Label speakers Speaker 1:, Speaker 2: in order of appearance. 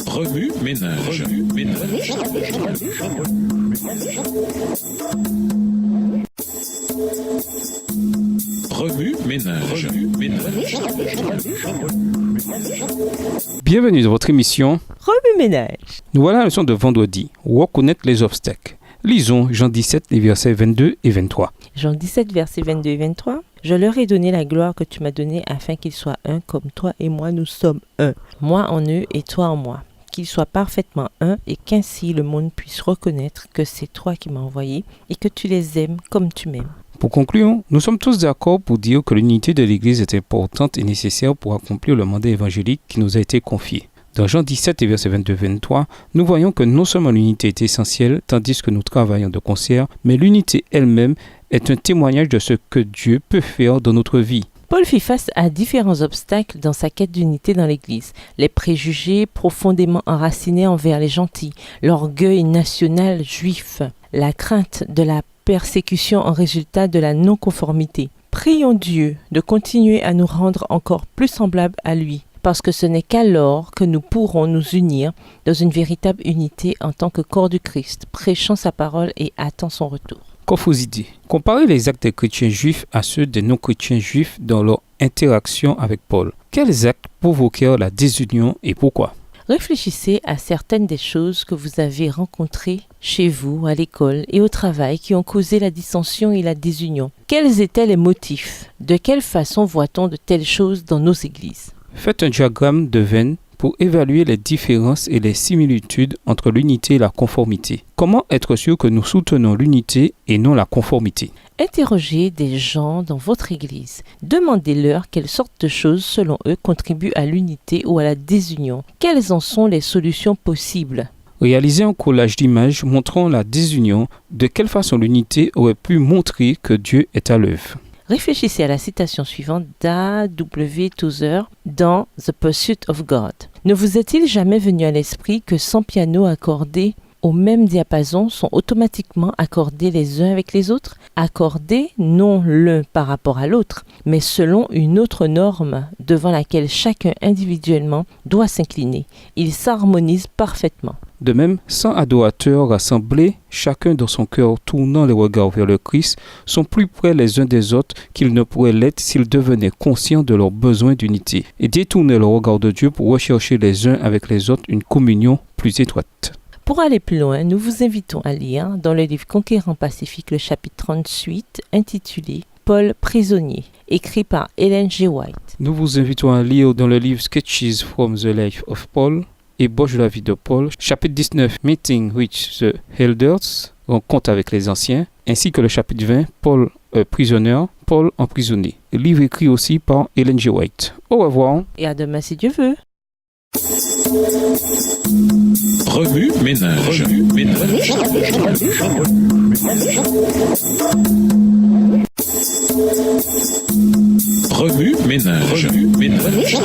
Speaker 1: Remue ménage. Remue ménage.
Speaker 2: Bienvenue dans votre émission
Speaker 3: Remue ménage.
Speaker 2: Nous voilà à la leçon de vendredi. Reconnaître les obstacles. Lisons Jean 17, les versets 22 et 23.
Speaker 3: Jean 17, versets 22 et 23. Je leur ai donné la gloire que tu m'as donnée afin qu'ils soient un comme toi et moi nous sommes un. Moi en eux et toi en moi. Qu'ils soient parfaitement un et qu'ainsi le monde puisse reconnaître que c'est toi qui m'as envoyé et que tu les aimes comme tu m'aimes.
Speaker 2: Pour conclure, nous sommes tous d'accord pour dire que l'unité de l'Église est importante et nécessaire pour accomplir le mandat évangélique qui nous a été confié. Dans Jean 17 et versets 22-23, nous voyons que non seulement l'unité est essentielle, tandis que nous travaillons de concert, mais l'unité elle-même est un témoignage de ce que Dieu peut faire dans notre vie.
Speaker 3: Paul fit face à différents obstacles dans sa quête d'unité dans l'Église. Les préjugés profondément enracinés envers les gentils, l'orgueil national juif, la crainte de la persécution en résultat de la non-conformité. Prions Dieu de continuer à nous rendre encore plus semblables à lui, parce que ce n'est qu'alors que nous pourrons nous unir dans une véritable unité en tant que corps du Christ, prêchant sa parole et attendant son retour.
Speaker 2: Qu'offre vos idées? Comparez les actes des chrétiens juifs à ceux des non-chrétiens juifs dans leur interaction avec Paul. Quels actes provoquèrent la désunion et pourquoi?
Speaker 3: Réfléchissez à certaines des choses que vous avez rencontrées chez vous, à l'école et au travail qui ont causé la dissension et la désunion. Quels étaient les motifs? De quelle façon voit-on de telles choses dans nos églises?
Speaker 2: Faites un diagramme de Venn pour évaluer les différences et les similitudes entre l'unité et la conformité. Comment être sûr que nous soutenons l'unité et non la conformité?
Speaker 3: Interrogez des gens dans votre église. Demandez-leur quelles sortes de choses, selon eux, contribuent à l'unité ou à la désunion. Quelles en sont les solutions possibles?
Speaker 2: Réalisez un collage d'images montrant la désunion. De quelle façon l'unité aurait pu montrer que Dieu est à l'œuvre?
Speaker 3: Réfléchissez à la citation suivante d'A.W. Tozer dans The Pursuit of God. Ne vous est-il jamais venu à l'esprit que 100 pianos accordés au même diapason sont automatiquement accordés les uns avec les autres? Accordés non l'un par rapport à l'autre, mais selon une autre norme devant laquelle chacun individuellement doit s'incliner. Ils s'harmonisent parfaitement.
Speaker 2: De même, 100 adorateurs rassemblés, chacun dans son cœur tournant les regards vers le Christ, sont plus près les uns des autres qu'ils ne pourraient l'être s'ils devenaient conscients de leur besoin d'unité et détournaient le regard de Dieu pour rechercher les uns avec les autres une communion plus étroite.
Speaker 3: Pour aller plus loin, nous vous invitons à lire dans le livre Conquérant Pacifique le chapitre 38 intitulé « Paul prisonnier », écrit par Ellen G. White.
Speaker 2: Nous vous invitons à lire dans le livre Sketches from the Life of Paul, Ébauche de la vie de Paul, chapitre 19, Meeting with the Elders, rencontre avec les anciens, ainsi que le chapitre 20, Paul prisonnier, Paul emprisonné. Livre écrit aussi par Ellen G. White. Au revoir.
Speaker 3: Et à demain si Dieu veut.
Speaker 1: Remue ménage. Remue ménage.